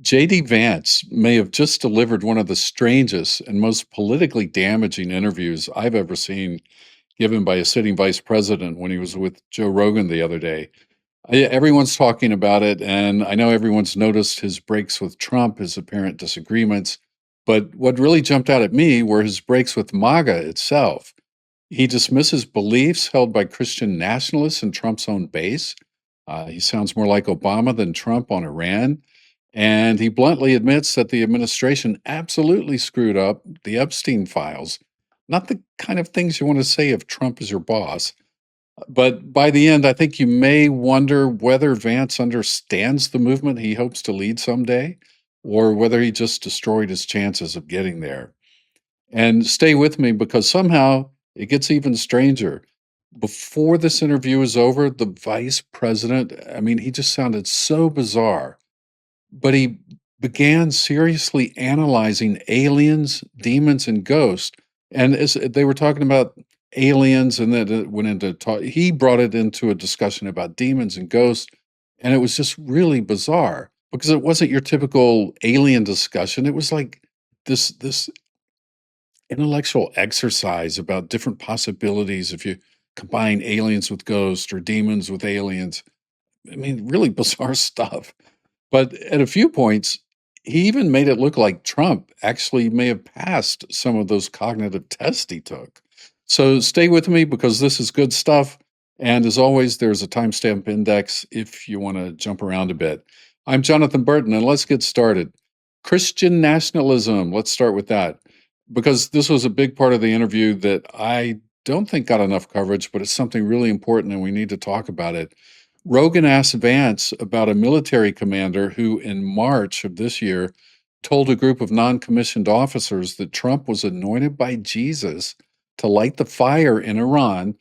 JD Vance may have just delivered one of the strangest and most politically damaging interviews I've ever seen given by a sitting vice president when he was with Joe Rogan the other day. Everyone's talking about it, and I know everyone's noticed his breaks with Trump, his apparent disagreements. But what really jumped out at me were his breaks with MAGA itself. He dismisses beliefs held by Christian nationalists in Trump's own base. He sounds more like Obama than Trump on Iran. And he bluntly admits that the administration absolutely screwed up the Epstein files. Not the kind of things you want to say if Trump is your boss. But by the end, I think you may wonder whether Vance understands the movement he hopes to lead someday, or whether he just destroyed his chances of getting there. And stay with me because somehow it gets even stranger. Before this interview is over, the vice president, I mean, he just sounded so bizarre, but he began seriously analyzing aliens, demons, and ghosts. And as they were talking about aliens, and then it went into talk, he brought it into a discussion about demons and ghosts, and it was just really bizarre because it wasn't your typical alien discussion. It was like this intellectual exercise about different possibilities if you combine aliens with ghosts or demons with aliens. I mean, really bizarre stuff. But at a few points, he even made it look like Trump actually may have passed some of those cognitive tests he took. So stay with me because this is good stuff. And as always, there's a timestamp index if you want to jump around a bit. I'm Jonathan Burton, and let's get started. Christian nationalism, let's start with that, because this was a big part of the interview that I don't think got enough coverage, but it's something really important and we need to talk about it. Rogan asked Vance about a military commander who, in March of this year, told a group of non commissioned officers that Trump was anointed by Jesus to light the fire in Iran,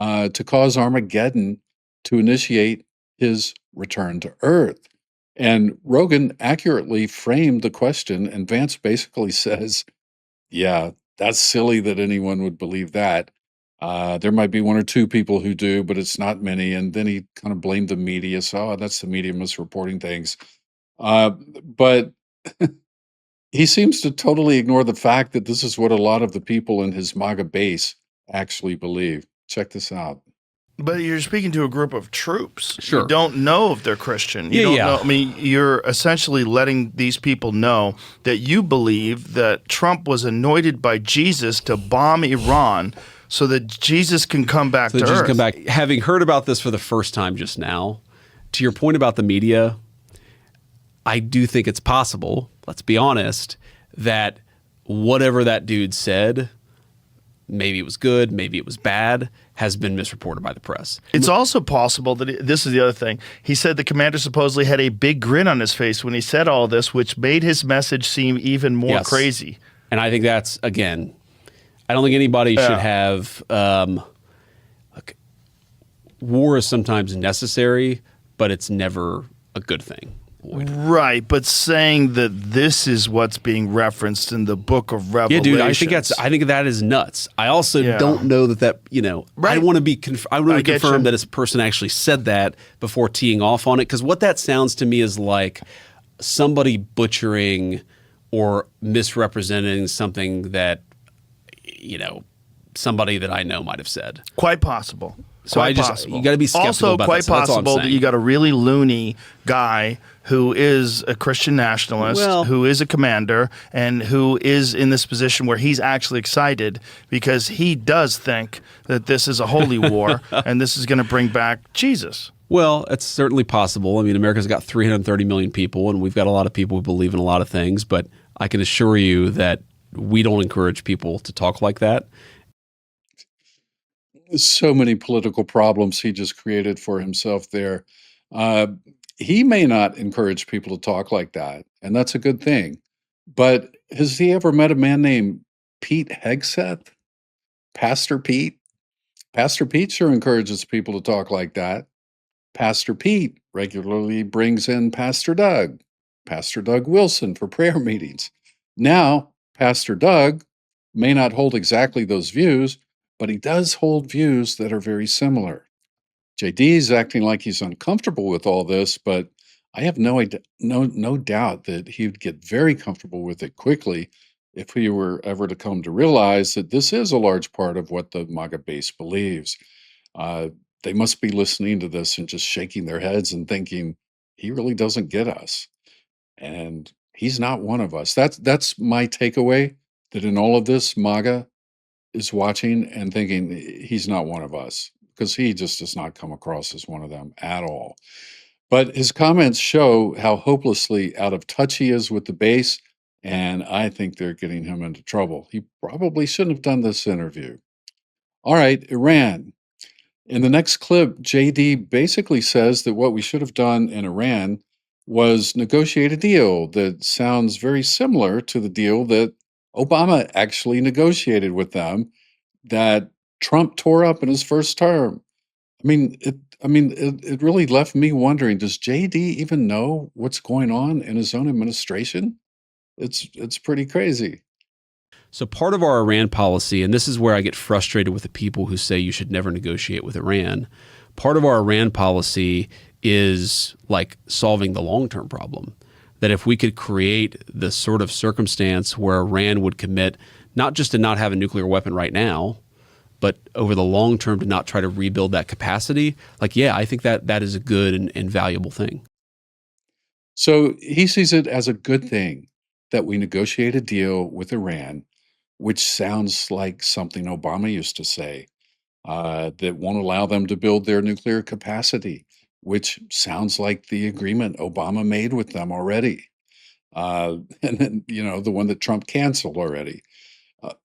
to cause Armageddon, to initiate his return to Earth. And Rogan accurately framed the question, and Vance basically says, yeah, that's silly that anyone would believe that. There might be one or two people who do, but it's not many. And then he kind of blamed the media. So, oh, that's the media misreporting things. But he seems to totally ignore the fact that this is what a lot of the people in his MAGA base actually believe. Check this out. But you're speaking to a group of troops. Sure. You don't know if they're Christian. You Yeah, don't yeah. know. I mean, you're essentially letting these people know that you believe that Trump was anointed by Jesus to bomb Iran so that Jesus can come back So to just Earth. come back. Having heard about this for the first time just now, to your point about the media, I do think it's possible, let's be honest, that whatever that dude said, maybe it was good, maybe it was bad, has been misreported by the press. It's also possible that this is the other thing. He said the commander supposedly had a big grin on his face when he said all this, which made his message seem even more Yes. crazy. And I think that's, again, I don't think anybody should have, look, war is sometimes necessary, but it's never a good thing. Right, but saying that this is what's being referenced in the book of Yeah, Revelation. dude, I think that is nuts. I also don't know that Right. I want to be I want I to get confirm you. that this person actually said that before teeing off on it, because what that sounds to me is like somebody butchering or misrepresenting something that somebody that I know might have said. Quite possible. So Quite you possible. got to be skeptical also about quite that. So that's all I'm possible that saying. you got a really loony guy who is a Christian nationalist, Well- who is a commander, and who is in this position where he's actually excited because he does think that this is a holy war and this is going to bring back Jesus. Well, it's certainly possible. I mean, America's got 330 million people, and we've got a lot of people who believe in a lot of things, but I can assure you that we don't encourage people to talk like that. So many political problems he just created for himself there. Uh, he may not encourage people to talk like that, and that's a good thing. But has he ever met a man named Pete Hegseth? Pastor Pete? Pastor Pete sure encourages people to talk like that. Pastor Pete regularly brings in Pastor Doug Wilson for prayer meetings. Now, Pastor Doug may not hold exactly those views, but he does hold views that are very similar. JD is acting like he's uncomfortable with all this, but I have no doubt that he would get very comfortable with it quickly if he were ever to come to realize that this is a large part of what the MAGA base believes. Uh, they must be listening to this and just shaking their heads and thinking he really doesn't get us, and he's not one of us. That's my takeaway. That in all of this, MAGA is watching and thinking he's not one of us because he just does not come across as one of them at all. But his comments show how hopelessly out of touch he is with the base, and I think they're getting him into trouble. He probably shouldn't have done this interview. All right, Iran. In the next clip, JD basically says that what we should have done in Iran was negotiate a deal that sounds very similar to the deal that Obama actually negotiated with them that Trump tore up in his first term. It really left me wondering, does JD even know what's going on in his own administration? It's pretty crazy. So part of our Iran policy, and this is where I get frustrated with the people who say you should never negotiate with Iran. Part of our Iran policy is like solving the long-term problem. That if we could create the sort of circumstance where Iran would commit not just to not have a nuclear weapon right now, but over the long term to not try to rebuild that capacity, like, yeah, I think that is a good and valuable thing. So he sees it as a good thing that we negotiate a deal with Iran, which sounds like something Obama used to say, that won't allow them to build their nuclear capacity, which sounds like the agreement Obama made with them already. And then, the one that Trump canceled already.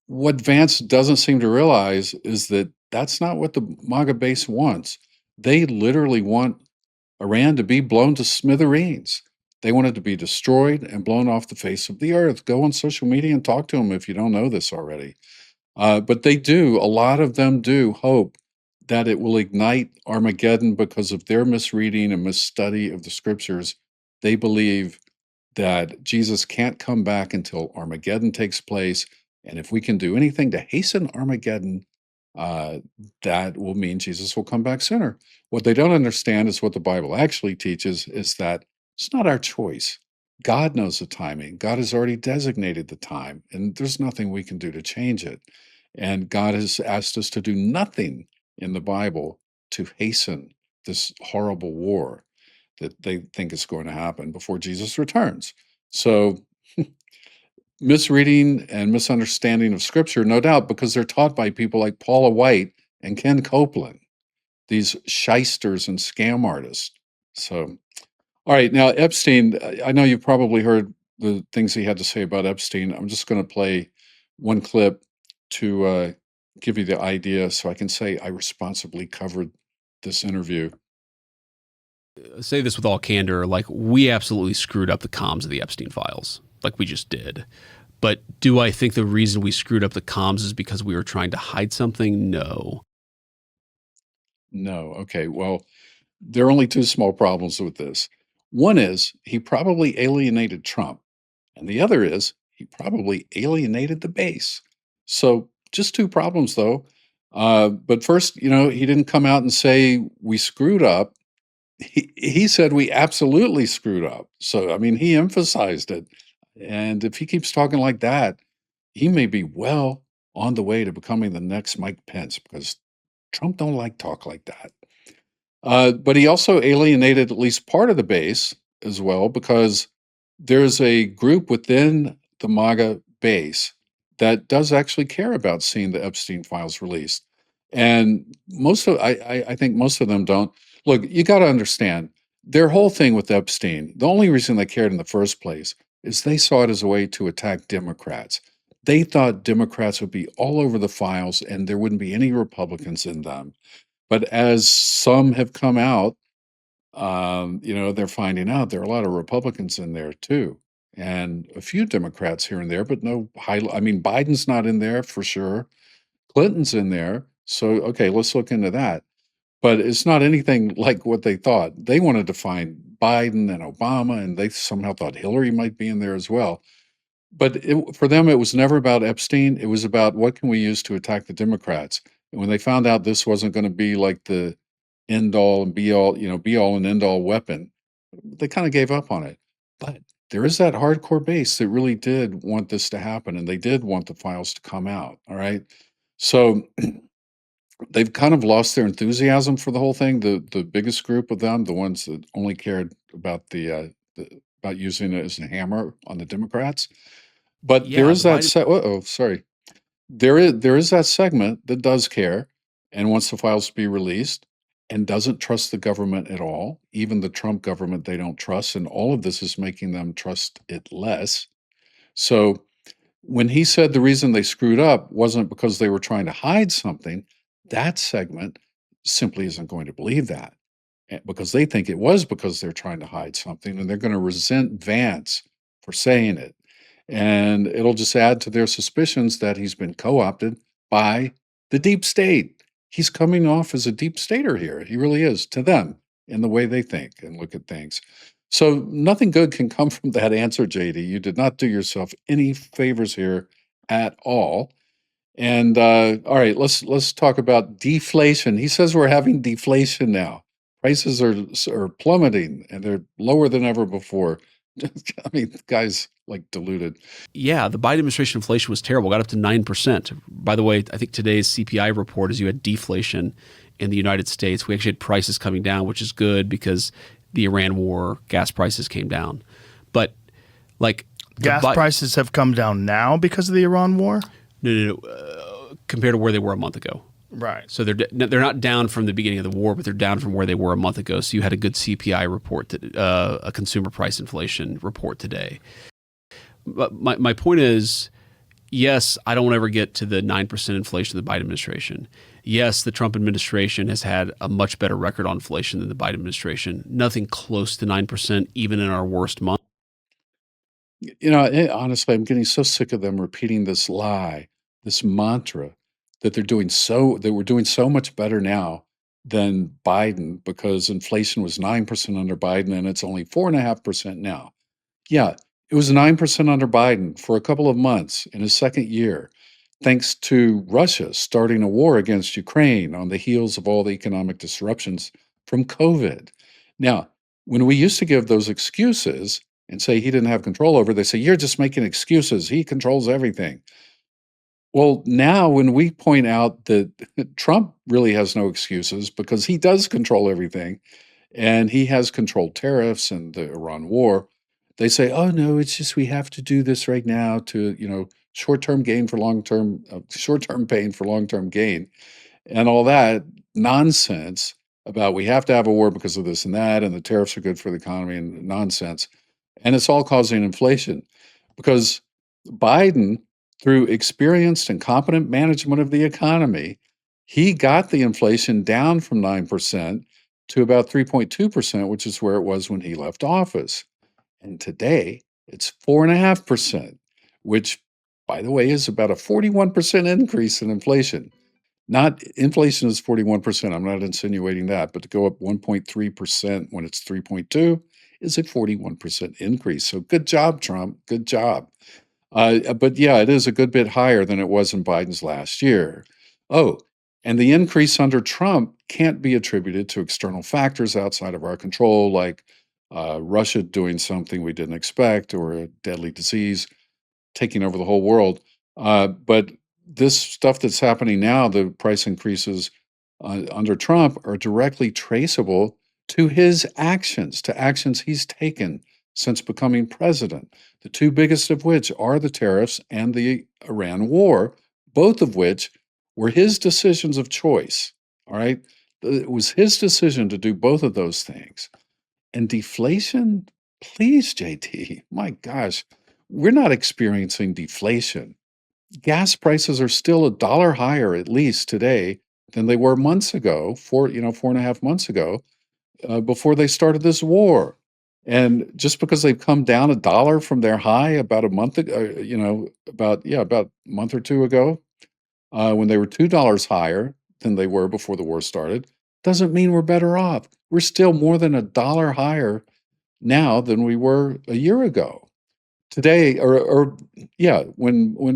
What Vance doesn't seem to realize is that that's not what the MAGA base wants. They literally want Iran to be blown to smithereens. They want it to be destroyed and blown off the face of the earth. Go on social media and talk to them if you don't know this already. But they do, a lot of them do hope that it will ignite Armageddon because of their misreading and misstudy of the scriptures. They believe that Jesus can't come back until Armageddon takes place. And if we can do anything to hasten Armageddon, uh, that will mean Jesus will come back sooner. What they don't understand is what the Bible actually teaches is that it's not our choice. God knows the timing. God has already designated the time, and there's nothing we can do to change it. And God has asked us to do nothing in the Bible to hasten this horrible war that they think is going to happen before Jesus returns. So, misreading and misunderstanding of scripture, no doubt, because they're taught by people like Paula White and Ken Copeland, these shysters and scam artists. So, all right, now Epstein, I know you've probably heard the things he had to say about Epstein. I'm just going to play one clip to give you the idea so I can say I responsibly covered this interview. Say this with all candor, like we absolutely screwed up the comms of the Epstein files, like we just did. But do I think the reason we screwed up the comms is because we were trying to hide something? No. No, okay, well, there are only two small problems with this. One is he probably alienated Trump, and the other is he probably alienated the base. So just two problems, though. But first, he didn't come out and say we screwed up. He said we absolutely screwed up. So, I mean, he emphasized it. And if he keeps talking like that, he may be well on the way to becoming the next Mike Pence because Trump don't like talk like that. But he also alienated at least part of the base as well, because there's a group within the MAGA base that does actually care about seeing the Epstein files released. And I think most of them don't. Look, you got to understand their whole thing with Epstein. The only reason they cared in the first place is they saw it as a way to attack Democrats. They thought Democrats would be all over the files and there wouldn't be any Republicans in them. But as some have come out, they're finding out there are a lot of Republicans in there too, and a few Democrats here and there, but no high. I mean, Biden's not in there for sure. Clinton's in there. So, okay, let's look into that. But it's not anything like what they thought. They wanted to find Biden and Obama, and they somehow thought Hillary might be in there as well. But for them, it was never about Epstein. It was about what can we use to attack the Democrats. And when they found out this wasn't going to be like the end all and be all, be all and end all weapon, they kind of gave up on it. But there is that hardcore base that really did want this to happen, and they did want the files to come out. All right. So they've kind of lost their enthusiasm for the whole thing. The biggest group of them, the ones that only cared about about using it as a hammer on the Democrats. But there Yeah, is the that Biden. oh, sorry. There is that segment that does care and wants the files to be released and doesn't trust the government at all. Even the Trump government they don't trust, and all of this is making them trust it less. So when he said the reason they screwed up wasn't because they were trying to hide something, that segment simply isn't going to believe that because they think it was because they're trying to hide something and they're going to resent Vance for saying it. And it'll just add to their suspicions that he's been co opted by the deep state. He's coming off as a deep stater here. He really is to them in the way they think and look at things. So nothing good can come from that answer, JD. You did not do yourself any favors here at all. And all right, let's talk about deflation. He says we're having deflation now. Prices are plummeting and they're lower than ever before. I mean, the guy's like deluded. Yeah, the Biden administration inflation was terrible. Got up to 9%. By the way, I think today's CPI report is you had deflation in the United States. We actually had prices coming down, which is good because the Iran war, gas prices came down. But like Gas prices have come down now because of the Iran war? no, compared to where they were a month ago. Right. So they're not down from the beginning of the war, but they're down from where they were a month ago. So you had a good CPI report, a consumer price inflation report today. But my point is, yes, I don't ever get to the 9% inflation of the Biden administration. Yes, the Trump administration has had a much better record on inflation than the Biden administration. Nothing close to 9%, even in our worst month. Honestly, I'm getting so sick of them repeating this lie, this mantra that we're doing so much better now than Biden because inflation was 9% under Biden and it's only 4.5% now. Yeah, it was 9% under Biden for a couple of months in his second year, thanks to Russia starting a war against Ukraine on the heels of all the economic disruptions from COVID. Now, when we used to give those excuses and say he didn't have control over, they say, you're just making excuses. He controls everything. Well, now when we point out that Trump really has no excuses because he does control everything and he has controlled tariffs and the Iran war, they say, oh, no, it's just we have to do this right now to, short-term gain for long-term, short-term pain for long-term gain and all that nonsense about we have to have a war because of this and that, and the tariffs are good for the economy and nonsense. And it's all causing inflation because Biden, through experienced and competent management of the economy, he got the inflation down from 9% to about 3.2%, which is where it was when he left office. And today it's 4.5%, which, by the way, is about a 41% increase in inflation. Not inflation is 41%. I'm not insinuating that, but to go up 1.3% when it's 3.2 is a 41% increase. So good job, Trump. Good job. But yeah, it is a good bit higher than it was in Biden's last year. Oh, and the increase under Trump can't be attributed to external factors outside of our control, like Russia doing something we didn't expect or a deadly disease taking over the whole world. But this stuff that's happening now, the price increases under Trump, are directly traceable to his actions, to actions he's taken since becoming president. The two biggest of which are the tariffs and the Iran war, both of which were his decisions of choice. All right. It was his decision to do both of those things. And deflation, please, JT, my gosh, we're not experiencing deflation. Gas prices are still $1 higher, at least today, than they were months ago, 4.5 months ago, before they started this war. And just because they've come down $1 from their high about a month ago, about a month or two ago, when they were $2 higher than they were before the war started, doesn't mean we're better off. We're still more than $1 higher now than we were a year ago. Today, when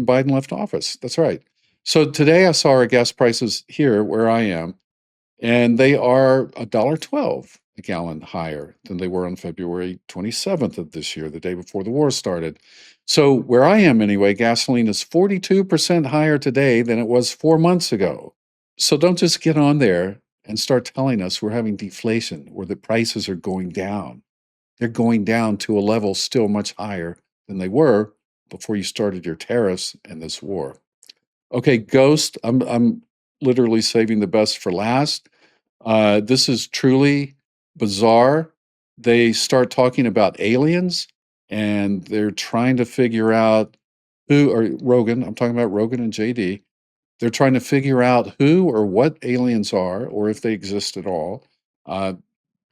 Biden left office. That's right. So today I saw our gas prices here where I am, and they are $1.12 a gallon higher than they were on February 27th of this year, the day before the war started. So where I am anyway, gasoline is 42% higher today than it was 4 months ago. So don't just get on there and start telling us we're having deflation or that prices are going down. They're going down to a level still much higher than they were before you started your tariffs and this war. Okay, Ghost, I'm literally saving the best for last. This is truly bizarre. They start talking about aliens and they're trying to figure out who, or Rogan, I'm talking about Rogan and JD. They're trying to figure out who or what aliens are or if they exist at all. Uh,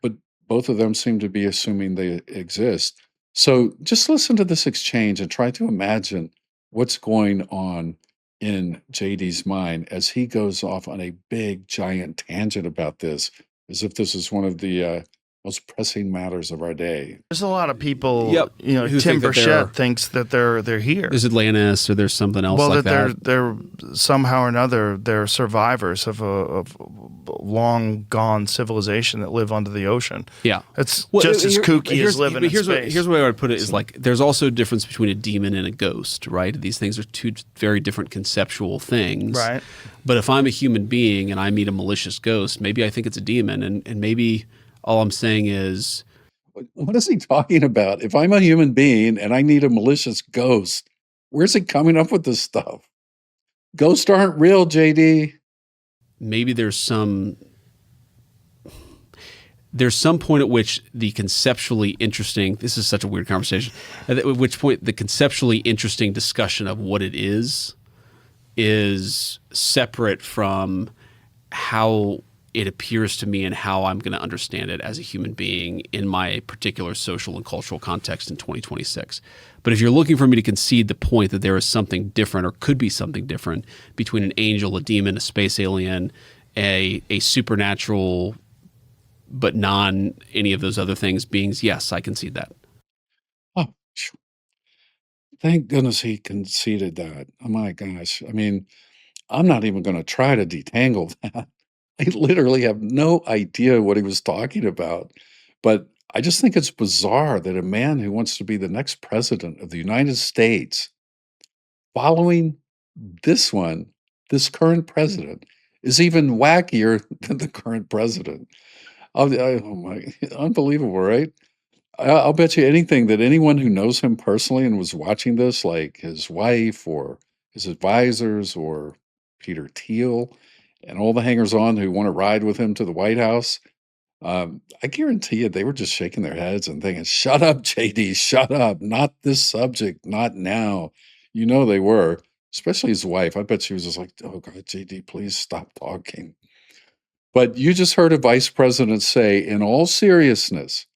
but both of them seem to be assuming they exist. So just listen to this exchange and try to imagine what's going on in JD's mind as he goes off on a big, giant tangent about this, as if this is one of the most pressing matters of our day. There's a lot of people, Yep, who Tim think that they're- Burchett thinks that they're here. There's Atlantis, or there's something else Well, like that that. they're somehow or another they're survivors of a long gone civilization that live under the ocean. Yeah. It's Well, just as here- kooky here's- as living in here's space. Here's the way I would put it is like there's also a difference between a demon and a ghost, right? These things are two very different conceptual things. Right. But if I'm a human being and I meet a malicious ghost, maybe I think it's a demon, and maybe all I'm saying is What is he talking about? If I'm a human being and I need a malicious ghost, where's he coming up with this stuff? Ghosts aren't real, JD. maybe there's some point at which the conceptually interesting, this is such a weird conversation, at which point the conceptually interesting discussion of what it is separate from how it appears to me and how I'm going to understand it as a human being in my particular social and cultural context in 2026. But if you're looking for me to concede the point that there is something different or could be something different between an angel, a demon, a space alien, a supernatural but non any of those other things beings, yes, I concede that. Oh, phew. Thank goodness he conceded that. Oh my gosh. I mean, I'm not even going to try to detangle that. I literally have no idea what he was talking about. But I just think it's bizarre that a man who wants to be the next president of the United States, following this one, this current president, is even wackier than the current president. Oh my, unbelievable, right? I'll bet you anything that anyone who knows him personally and was watching this, like his wife or his advisors or Peter Thiel and all the hangers-on who want to ride with him to the White House, I guarantee you they were just shaking their heads and thinking, "Shut up, JD, shut up! Not this subject, not now." You know they were, especially his wife. I bet she was just like, "Oh God, JD, please stop talking." But you just heard a vice president say, in all seriousness,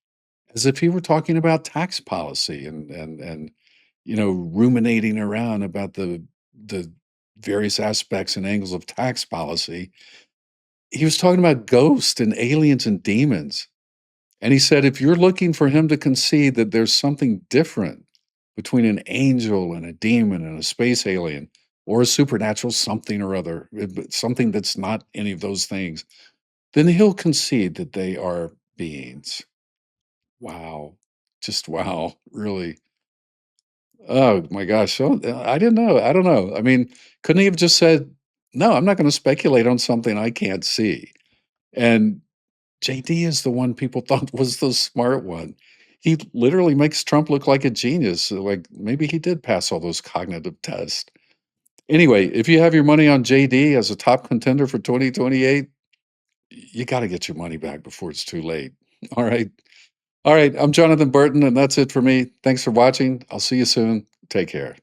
as if he were talking about tax policy and ruminating around about the various aspects and angles of tax policy. He was talking about ghosts and aliens and demons. And he said, if you're looking for him to concede that there's something different between an angel and a demon and a space alien or a supernatural something or other, something that's not any of those things, then he'll concede that they are beings. Wow. Just wow. Really. Oh my gosh. Oh, I didn't know. I don't know. I mean, couldn't he have just said, no, I'm not going to speculate on something I can't see? And JD is the one people thought was the smart one. He literally makes Trump look like a genius. Like maybe he did pass all those cognitive tests. Anyway, if you have your money on JD as a top contender for 2028, you got to get your money back before it's too late. All right. All right. I'm Jonathan Burton, and that's it for me. Thanks for watching. I'll see you soon. Take care.